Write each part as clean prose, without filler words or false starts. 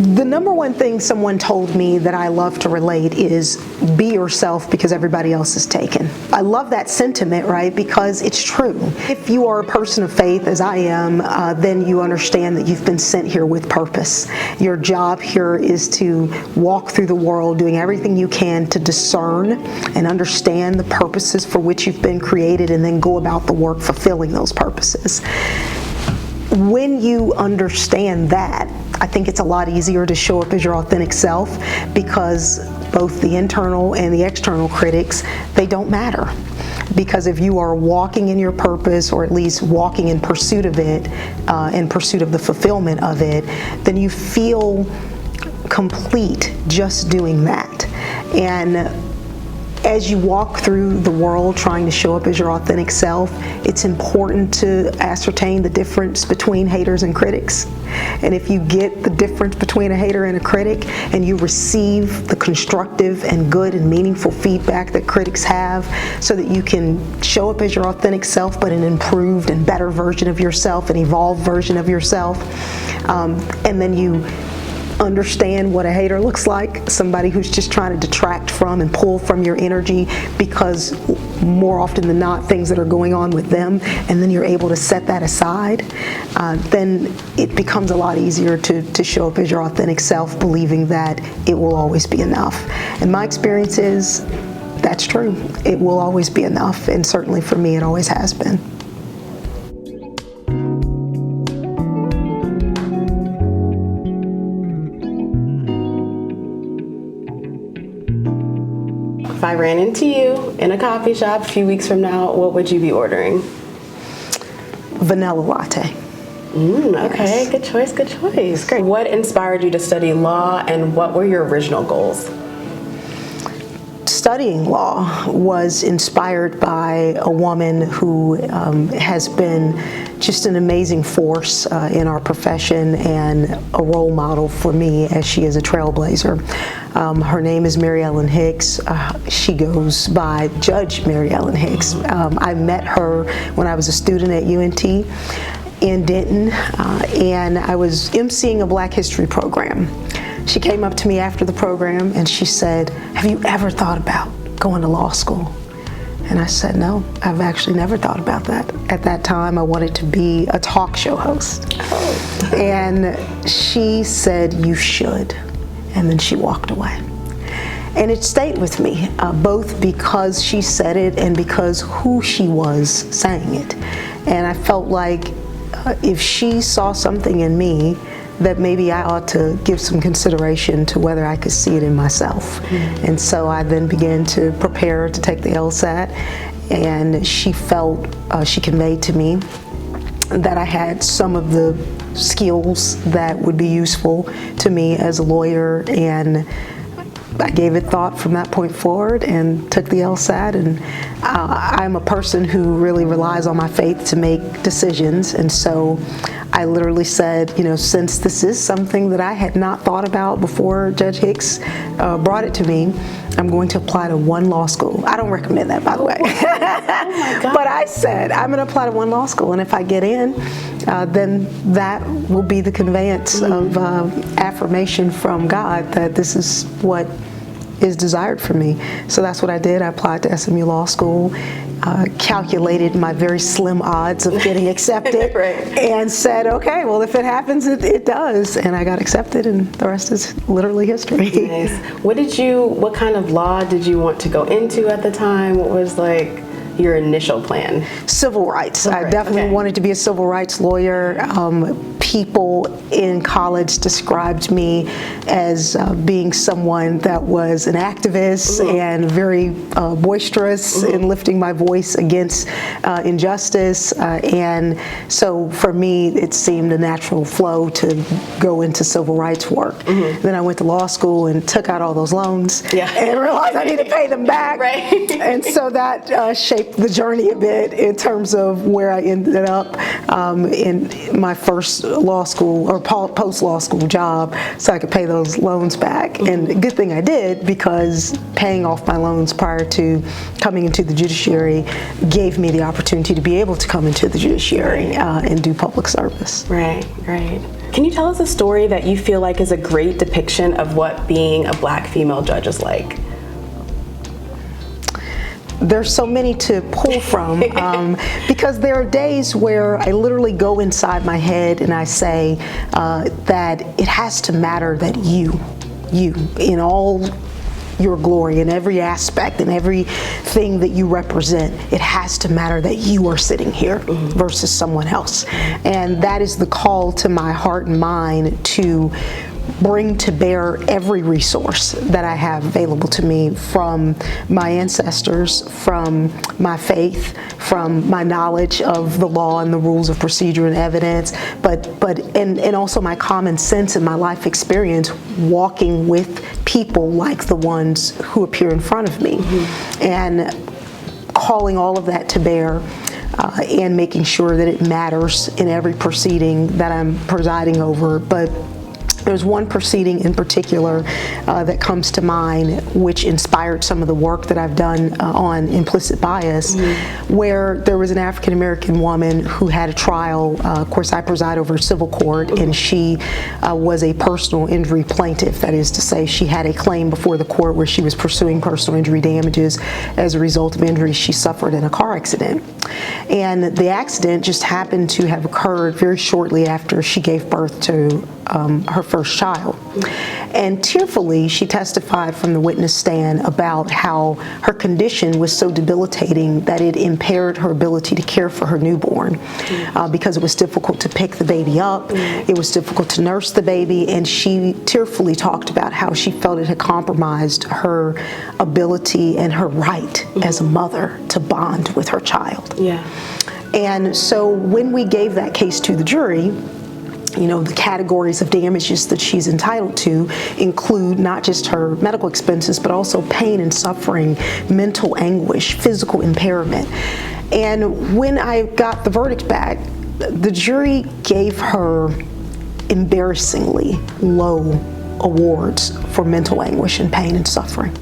The number one thing someone told me that I love to relate is be yourself because everybody else is taken. I love that sentiment, right? Because it's true. If you are a person of faith, as I am, then you understand that you've been sent here with purpose. Your job here is to walk through the world doing everything you can to discern and understand the purposes for which you've been created and then go about the work fulfilling those purposes. When you understand that, I think it's a lot easier to show up as your authentic self because both the internal and the external critics, they don't matter. Because if you are walking in your purpose, or at least walking in pursuit of it, in pursuit of the fulfillment of it, then you feel complete just doing that. And as you walk through the world trying to show up as your authentic self, it's important to ascertain the difference between haters and critics. And if you get the difference between a hater and a critic, and you receive the constructive and good and meaningful feedback that critics have so that you can show up as your authentic self, but an improved and better version of yourself, an evolved version of yourself, and then you understand what a hater looks like, somebody who's just trying to detract from and pull from your energy because more often than not things that are going on with them, and then you're able to set that aside, then it becomes a lot easier to show up as your authentic self, believing that it will always be enough. And my experience is that's true. It will always be enough, and certainly for me it always has been. If I ran into you in a coffee shop a few weeks from now, what would you be ordering? Vanilla latte. Okay, Yes. good choice, good choice. Great. What inspired you to study law, and what were your original goals? Studying law was inspired by a woman who has been just an amazing force in our profession and a role model for me as she is a trailblazer. Her name is Mary Ellen Hicks. She goes by Judge Mary Ellen Hicks. I met her when I was a student at UNT in Denton, and I was emceeing a Black History program. She came up to me after the program and she said, "Have you ever thought about going to law school?" And I said, "No, I've actually never thought about that." At that time, I wanted to be a talk show host. Oh. And she said, "You should." And then she walked away. And it stayed with me, both because she said it and because who she was saying it. And I felt like if she saw something in me, that maybe I ought to give some consideration to whether I could see it in myself. Mm-hmm. And so I then began to prepare to take the LSAT, and she conveyed to me that I had some of the skills that would be useful to me as a lawyer, and I gave it thought from that point forward and took the LSAT. And I'm a person who really relies on my faith to make decisions, and so I literally said, since this is something that I had not thought about before Judge Hicks brought it to me, I'm going to apply to one law school. I don't recommend that, by the way. Oh my God. But I said, I'm going to apply to one law school, and if I get in, then that will be the conveyance of affirmation from God that this is what is desired for me. So that's what I did. I applied to SMU Law School, calculated my very slim odds of getting accepted, right. And said, okay, well, if it happens, it does. And I got accepted, and the rest is literally history. Nice. What kind of law did you want to go into at the time? What was your initial plan? Civil rights. I definitely wanted to be a civil rights lawyer. People in college described me as being someone that was an activist and very boisterous in lifting my voice against injustice. And so for me, it seemed a natural flow to go into civil rights work. Then I went to law school and took out all those loans and realized I need to pay them back. Right. And so that shaped the journey a bit in terms of where I ended up in my first law school or post-law school job, so I could pay those loans back. And a good thing I did, because paying off my loans prior to coming into the judiciary gave me the opportunity to be able to come into the judiciary and do public service. Right. Can you tell us a story that you feel like is a great depiction of what being a Black female judge is like? There's so many to pull from because there are days where I literally go inside my head and I say that it has to matter that you in all your glory, in every aspect, in everything that you represent, it has to matter that you are sitting here versus someone else. And that is the call to my heart and mind, to bring to bear every resource that I have available to me, from my ancestors, from my faith, from my knowledge of the law and the rules of procedure and evidence, and also my common sense and my life experience walking with people like the ones who appear in front of me, and calling all of that to bear. And making sure that it matters in every proceeding that I'm presiding over. But there's one proceeding in particular that comes to mind, which inspired some of the work that I've done on implicit bias, where there was an African American woman who had a trial. Of course, I preside over a civil court, and she was a personal injury plaintiff. That is to say, she had a claim before the court where she was pursuing personal injury damages as a result of injuries she suffered in a car accident. And the accident just happened to have occurred very shortly after she gave birth to her first child. And tearfully, she testified from the witness stand about how her condition was so debilitating that it impaired her ability to care for her newborn, because it was difficult to pick the baby up, it was difficult to nurse the baby, and she tearfully talked about how she felt it had compromised her ability and her right as a mother to bond with her child. Yeah. And so when we gave that case to the jury, the categories of damages that she's entitled to include not just her medical expenses, but also pain and suffering, mental anguish, physical impairment. And when I got the verdict back, the jury gave her embarrassingly low awards for mental anguish and pain and suffering.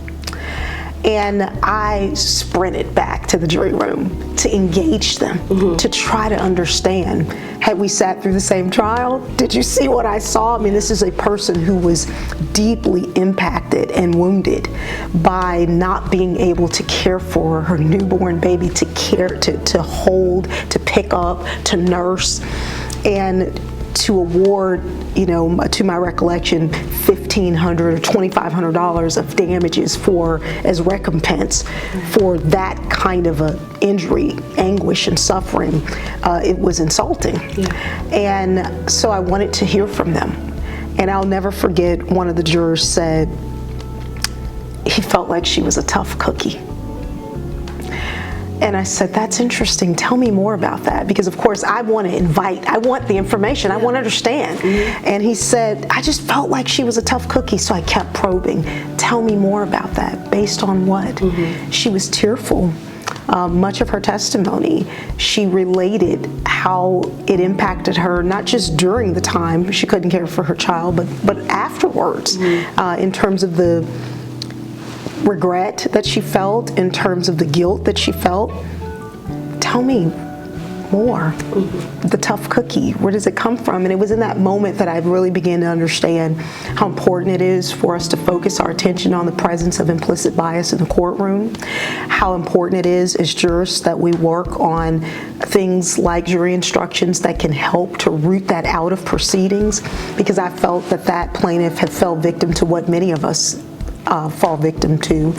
And I sprinted back to the jury room to engage them, to try to understand. Had we sat through the same trial? Did you see what I saw? I mean, this is a person who was deeply impacted and wounded by not being able to care for her newborn baby, to care, to hold, to pick up, to nurse, and to award, to my recollection, $1,500 or $2,500 of damages as recompense for that kind of a injury, anguish, and suffering. It was insulting. Yeah. And so I wanted to hear from them. And I'll never forget, one of the jurors said he felt like she was a tough cookie. And I said, that's interesting. Tell me more about that. Because, of course, I want the information. I want to understand. And he said, I just felt like she was a tough cookie, so I kept probing. Tell me more about that. Based on what? She was tearful. Much of her testimony, she related how it impacted her, not just during the time she couldn't care for her child, but afterwards, in terms of the regret that she felt, in terms of the guilt that she felt. Tell me more. The tough cookie, where does it come from? And it was in that moment that I really began to understand how important it is for us to focus our attention on the presence of implicit bias in the courtroom, how important it is as jurists that we work on things like jury instructions that can help to root that out of proceedings, because I felt that plaintiff had fell victim to what many of us fall victim to,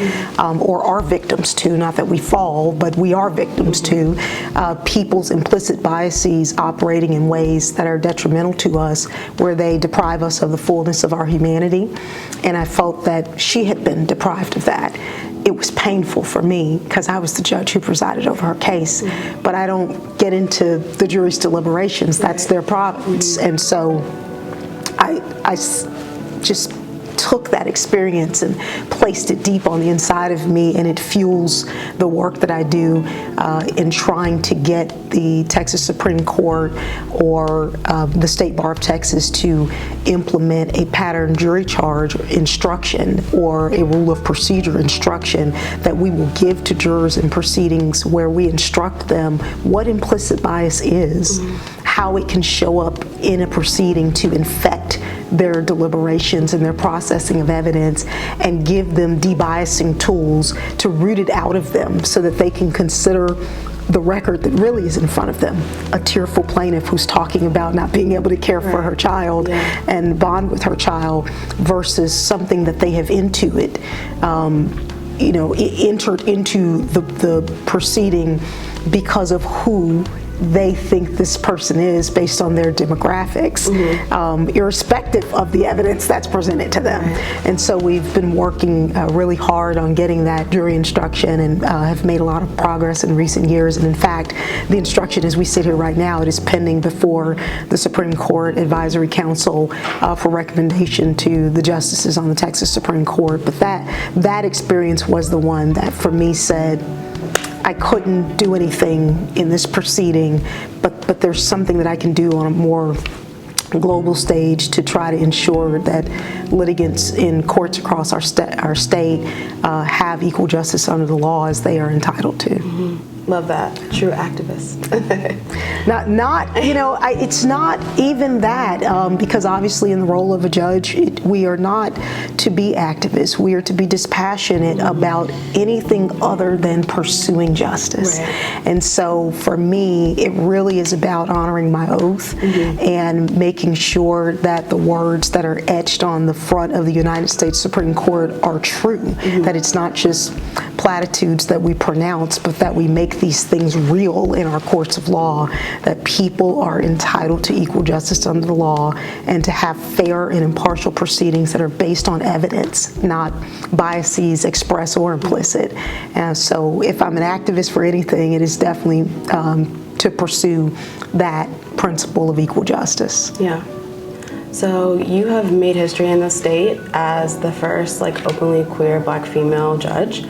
or are victims to, not that we fall, but we are victims to, people's implicit biases operating in ways that are detrimental to us, where they deprive us of the fullness of our humanity. And I felt that she had been deprived of that. It was painful for me because I was the judge who presided over her case, but I don't get into the jury's deliberations. That's their province. And so I just took that experience and placed it deep on the inside of me, and it fuels the work that I do in trying to get the Texas Supreme Court or the State Bar of Texas to implement a pattern jury charge instruction or a rule of procedure instruction that we will give to jurors in proceedings, where we instruct them what implicit bias is, how it can show up in a proceeding to infect their deliberations and their processing of evidence, and give them debiasing tools to root it out of them so that they can consider the record that really is in front of them. A tearful plaintiff who's talking about not being able to care for her child and bond with her child, versus something that they have entered into the proceeding because of who they think this person is based on their demographics, irrespective of the evidence that's presented to them. And so we've been working really hard on getting that jury instruction, and have made a lot of progress in recent years. And in fact, the instruction as we sit here right now, it is pending before the Supreme Court Advisory Council for recommendation to the justices on the Texas Supreme Court. But that experience was the one that for me said, I couldn't do anything in this proceeding, but there's something that I can do on a more global stage to try to ensure that litigants in courts across our state have equal justice under the law as they are entitled to. Love that. True activist. It's not even that, because obviously in the role of a judge, we are not to be activists. We are to be dispassionate about anything other than pursuing justice. And so for me, it really is about honoring my oath and making sure that the words that are etched on the front of the United States Supreme Court are true, that it's not just platitudes that we pronounce, but that we make these things real in our courts of law, that people are entitled to equal justice under the law and to have fair and impartial proceedings that are based on evidence, not biases express or implicit. And so if I'm an activist for anything, it is definitely to pursue that principle of equal justice. Yeah. So you have made history in the state as the first openly queer Black female judge.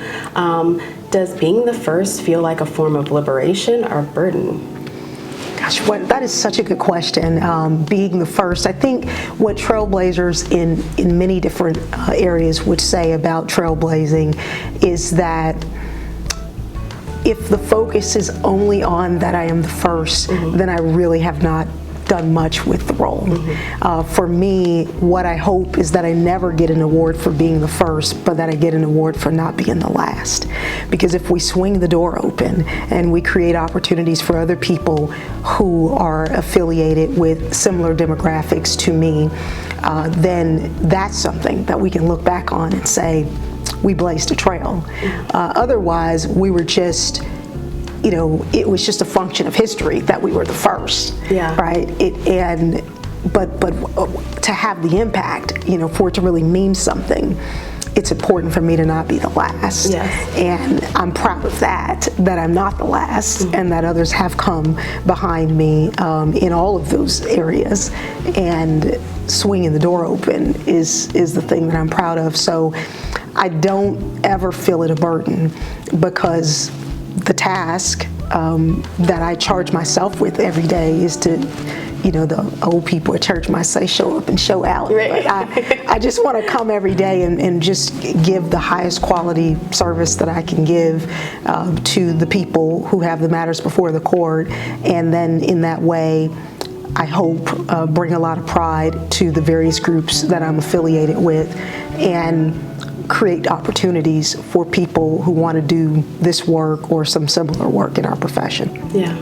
Does being the first feel like a form of liberation or burden? Gosh, that is such a good question. Being the first, I think what trailblazers in many different areas would say about trailblazing is that if the focus is only on that I am the first, then I really have not done much with the role. For me, what I hope is that I never get an award for being the first, but that I get an award for not being the last. Because if we swing the door open and we create opportunities for other people who are affiliated with similar demographics to me, then that's something that we can look back on and say, we blazed a trail. Otherwise, we were just it was just a function of history that we were the first, right? But to have the impact, for it to really mean something, it's important for me to not be the last. And I'm proud of that I'm not the last, and that others have come behind me in all of those areas. And swinging the door open is the thing that I'm proud of. So I don't ever feel it a burden, because the task that I charge myself with every day is to, the old people at church might say, show up and show out. But I just want to come every day and just give the highest quality service that I can give to the people who have the matters before the court. And then in that way, I hope bring a lot of pride to the various groups that I'm affiliated with, and create opportunities for people who want to do this work or some similar work in our profession. Yeah.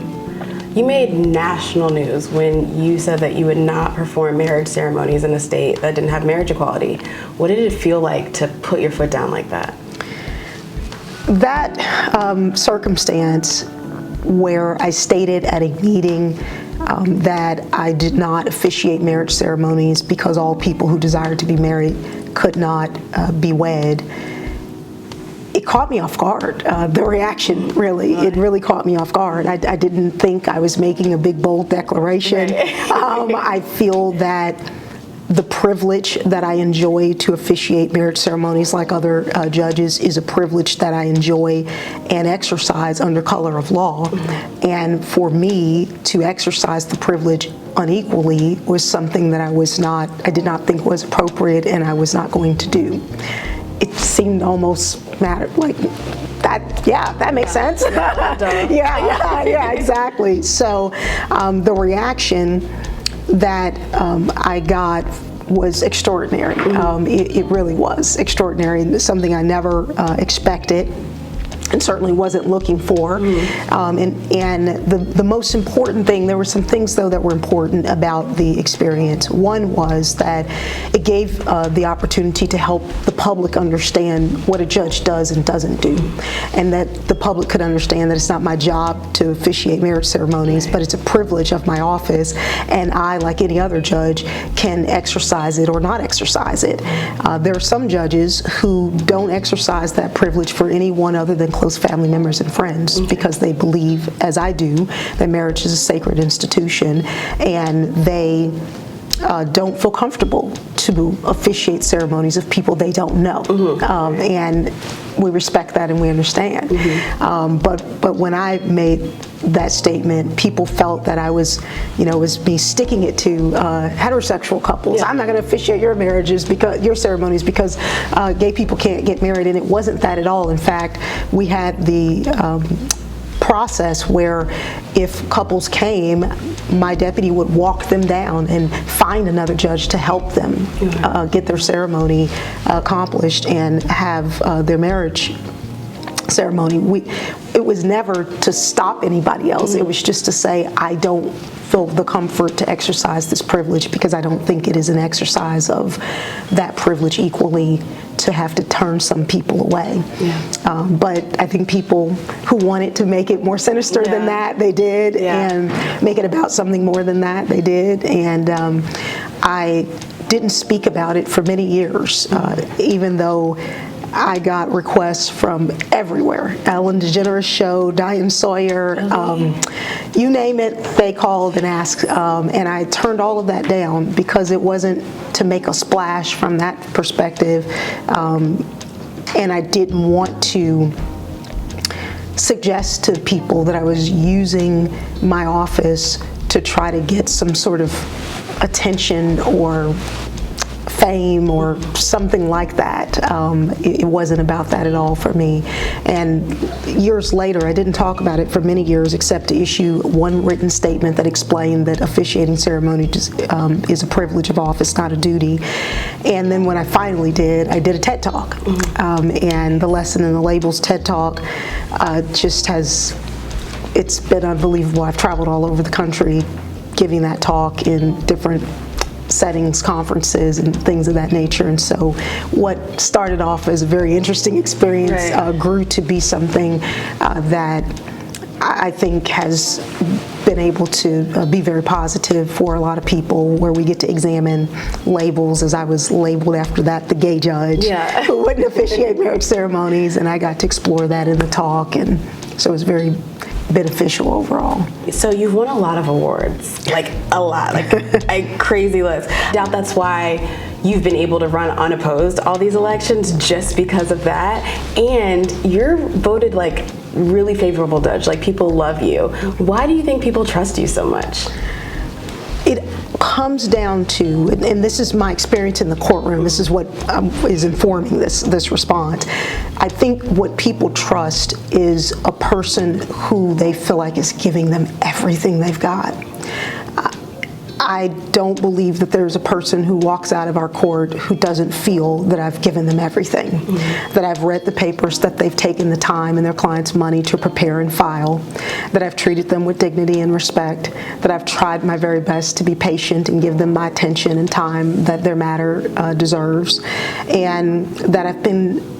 You made national news when you said that you would not perform marriage ceremonies in a state that didn't have marriage equality. What did it feel like to put your foot down like that? That circumstance where I stated at a meeting that I did not officiate marriage ceremonies because all people who desired to be married could not be wed, it caught me off guard. The reaction it really caught me off guard. I didn't think I was making a big, bold declaration. I feel that the privilege that I enjoy to officiate marriage ceremonies like other judges is a privilege that I enjoy and exercise under color of law. And for me to exercise the privilege unequally was something that I did not think was appropriate, and I was not going to do. It seemed almost that makes sense. yeah, exactly. So the reaction that I got was extraordinary. It really was extraordinary, something I never expected and certainly wasn't looking for. And the most important thing, there were some things though that were important about the experience. One was that it gave the opportunity to help the public understand what a judge does and doesn't do, and that the public could understand that it's not my job to officiate marriage ceremonies, but it's a privilege of my office, and I, like any other judge, can exercise it or not exercise it. There are some judges who don't exercise that privilege for anyone other than close family members and friends, because they believe, as I do, that marriage is a sacred institution, and they don't feel comfortable to officiate ceremonies of people they don't know. And we respect that and we understand. But when I made that statement, people felt that I was, was me sticking it to heterosexual couples. I'm not going to officiate your marriages, because your ceremonies, because gay people can't get married, and it wasn't that at all. In fact, we had the process where if couples came, my deputy would walk them down and find another judge to help them get their ceremony accomplished and have their marriage ceremony. It was never to stop anybody else. It was just to say, I don't feel the comfort to exercise this privilege, because I don't think it is an exercise of that privilege equally to have to turn some people away. But I think people who wanted to make it more sinister than that, they did, and make it about something more than that, they did. And I didn't speak about it for many years, even though I got requests from everywhere. Ellen DeGeneres show, Diane Sawyer, you name it, they called and asked. And I turned all of that down, because it wasn't to make a splash from that perspective. And I didn't want to suggest to people that I was using my office to try to get some sort of attention or fame or something like that. It wasn't about that at all for me. And years later, I didn't talk about it for many years, except to issue one written statement that explained that officiating ceremony is a privilege of office, not a duty. And then when I finally did, I did a TED Talk. And the Lesson in the Labels TED Talk it's been unbelievable. I've traveled all over the country giving that talk in different settings, conferences, and things of that nature. And so what started off as a very interesting experience grew to be something that I think has been able to be very positive for a lot of people, where we get to examine labels, as I was labeled after that, the gay judge who wouldn't officiate marriage ceremonies, and I got to explore that in the talk, and so it was very beneficial overall. So you've won a lot of awards, like a lot, like a crazy list. I doubt that's why you've been able to run unopposed all these elections, just because of that. And you're voted like really favorable judge, like people love you. Why do you think people trust you so much? It comes down to, and this is my experience in the courtroom, this is what is informing this response. I think what people trust is a person who they feel like is giving them everything they've got. I don't believe that there's a person who walks out of our court who doesn't feel that I've given them everything, that I've read the papers, that they've taken the time and their clients' money to prepare and file, that I've treated them with dignity and respect, that I've tried my very best to be patient and give them my attention and time that their matter deserves, and that I've been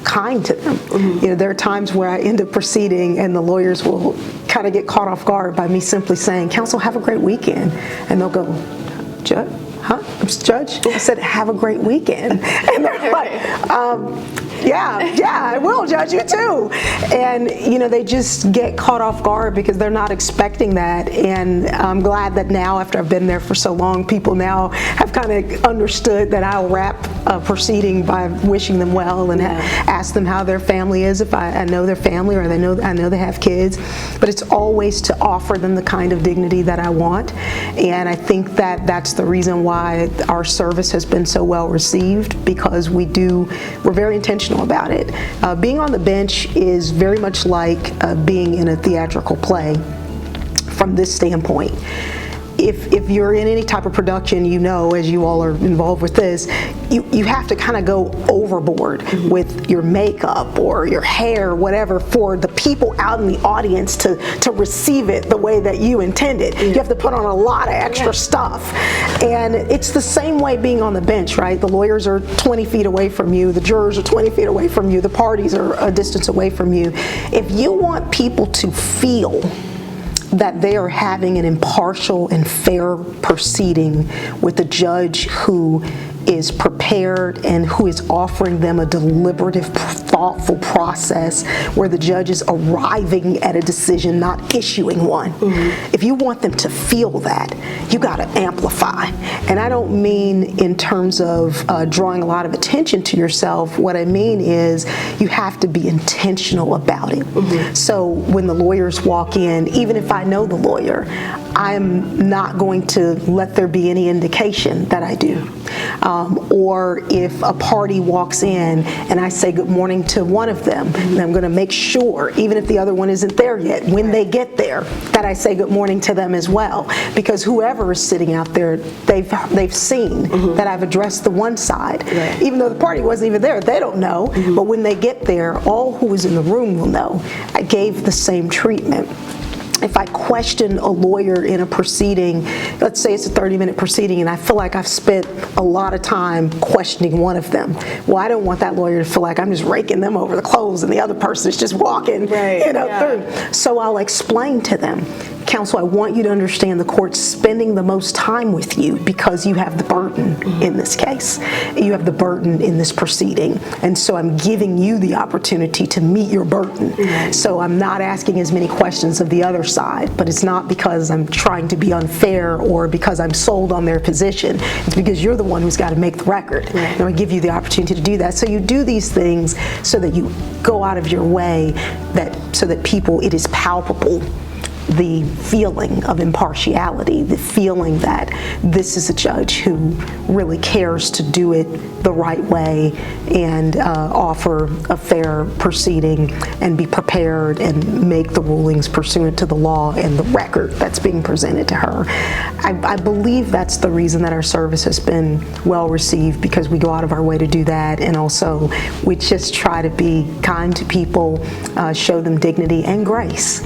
kind to them. There are times where I end up proceeding and the lawyers will kind of get caught off guard by me simply saying, "Counsel, have a great weekend." And they'll go, "Judge? Huh? Judge?" I said, "Have a great weekend." And they're like, yeah, I will, Judge, you too. And, they just get caught off guard because they're not expecting that. And I'm glad that now, after I've been there for so long, people now have kind of understood that I'll wrap proceeding by wishing them well and ask them how their family is, if I know their family, or I know they have kids. But it's always to offer them the kind of dignity that I want. And I think that that's the reason why our service has been so well received, because we're very intentional about it. Being on the bench is very much like being in a theatrical play from this standpoint. If you're in any type of production, you know, as you all are involved with this, you have to kind of go overboard with your makeup or your hair, whatever, for the people out in the audience to receive it the way that you intended. You have to put on a lot of extra stuff. And it's the same way being on the bench, right? The lawyers are 20 feet away from you, the jurors are 20 feet away from you, the parties are a distance away from you. If you want people to feel that they are having an impartial and fair proceeding with a judge who is prepared and who is offering them a deliberative, thoughtful process where the judge is arriving at a decision, not issuing one. If you want them to feel that, you got to amplify. And I don't mean in terms of drawing a lot of attention to yourself. What I mean is you have to be intentional about it. So when the lawyers walk in, even if I know the lawyer, I'm not going to let there be any indication that I do. Or if a party walks in and I say good morning to one of them, then I'm going to make sure, even if the other one isn't there yet, when they get there, that I say good morning to them as well. Because whoever is sitting out there, they've seen that I've addressed the one side. Even though the party wasn't even there, they don't know. But when they get there, all who is in the room will know. I gave the same treatment. If I question a lawyer in a proceeding, let's say it's a 30-minute proceeding, and I feel like I've spent a lot of time questioning one of them, well, I don't want that lawyer to feel like I'm just raking them over the clothes and the other person is just walking through. So I'll explain to them, counsel, I want you to understand the court's spending the most time with you because you have the burden in this case. You have the burden in this proceeding. And so I'm giving you the opportunity to meet your burden. So I'm not asking as many questions of the other side, but it's not because I'm trying to be unfair or because I'm sold on their position. It's because you're the one who's got to make the record. And I give you the opportunity to do that. So you do these things so that you go out of your way, so that people, it is palpable, the feeling of impartiality, the feeling that this is a judge who really cares to do it the right way and offer a fair proceeding and be prepared and make the rulings pursuant to the law and the record that's being presented to her. I believe that's the reason that our service has been well received, because we go out of our way to do that, and also we just try to be kind to people, show them dignity and grace.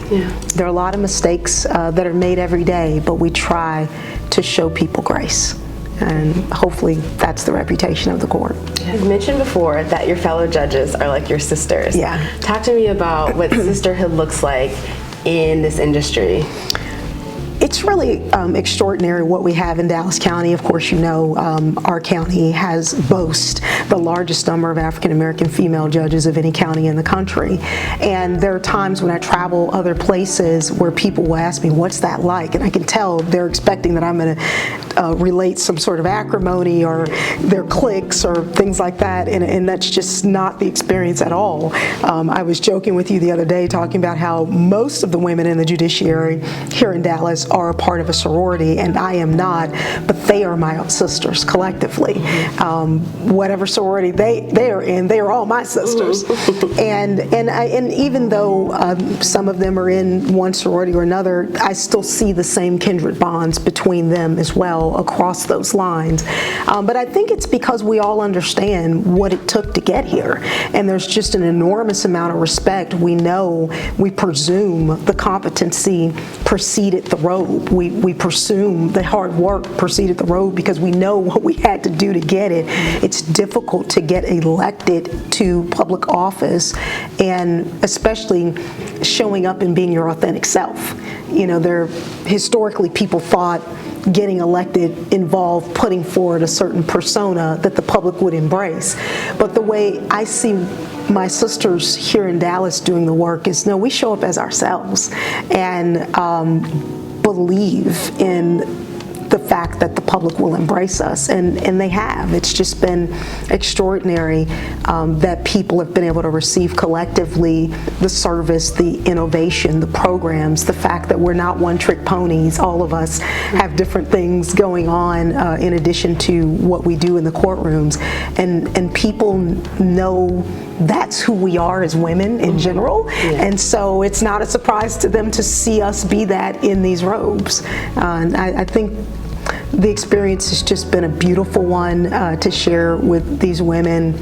There are a lot of mistakes that are made every day, but we try to show people grace. And hopefully that's the reputation of the court. You mentioned before that your fellow judges are like your sisters. Talk to me about what sisterhood looks like in this industry. It's really extraordinary what we have in Dallas County. Of course, you know, our county boasts the largest number of African American female judges of any county in the country. And there are times when I travel other places where people will ask me, what's that like? And I can tell they're expecting that I'm going to relate some sort of acrimony or their cliques or things like that. And that's just not the experience at all. I was joking with you the other day talking about how most of the women in the judiciary here in Dallas are a part of a sorority, and I am not, but they are my sisters collectively. Whatever sorority they are in, they are all my sisters. And even though some of them are in one sorority or another, I still see the same kindred bonds between them as well across those lines. But I think it's because we all understand what it took to get here, and there's just an enormous amount of respect. We know, we presume the competency preceded the road. We presume the hard work preceded the road because we know what we had to do to get it. It's difficult to get elected to public office, and especially showing up and being your authentic self. You know, historically people thought getting elected involved putting forward a certain persona that the public would embrace. But the way I see my sisters here in Dallas doing the work is, no, we show up as ourselves and believe in the fact that the public will embrace us, and they have. It's just been extraordinary that people have been able to receive collectively the service, the innovation, the programs, the fact that we're not one-trick ponies. All of us have different things going on in addition to what we do in the courtrooms, and people know that's who we are as women in general, and so it's not a surprise to them to see us be that in these robes. And I think the experience has just been a beautiful one to share with these women,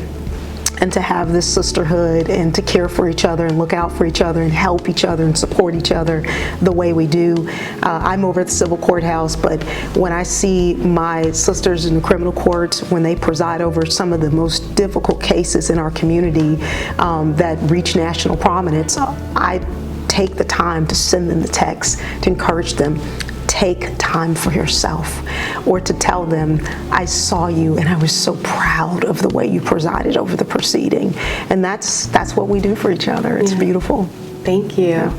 and to have this sisterhood, and to care for each other and look out for each other and help each other and support each other the way we do. I'm over at the civil courthouse, but when I see my sisters in the criminal courts, when they preside over some of the most difficult cases in our community that reach national prominence, I take the time to send them the text to encourage them. Take time for yourself, or to tell them, I saw you and I was so proud of the way you presided over the proceeding. And that's what we do for each other. It's beautiful. Thank you.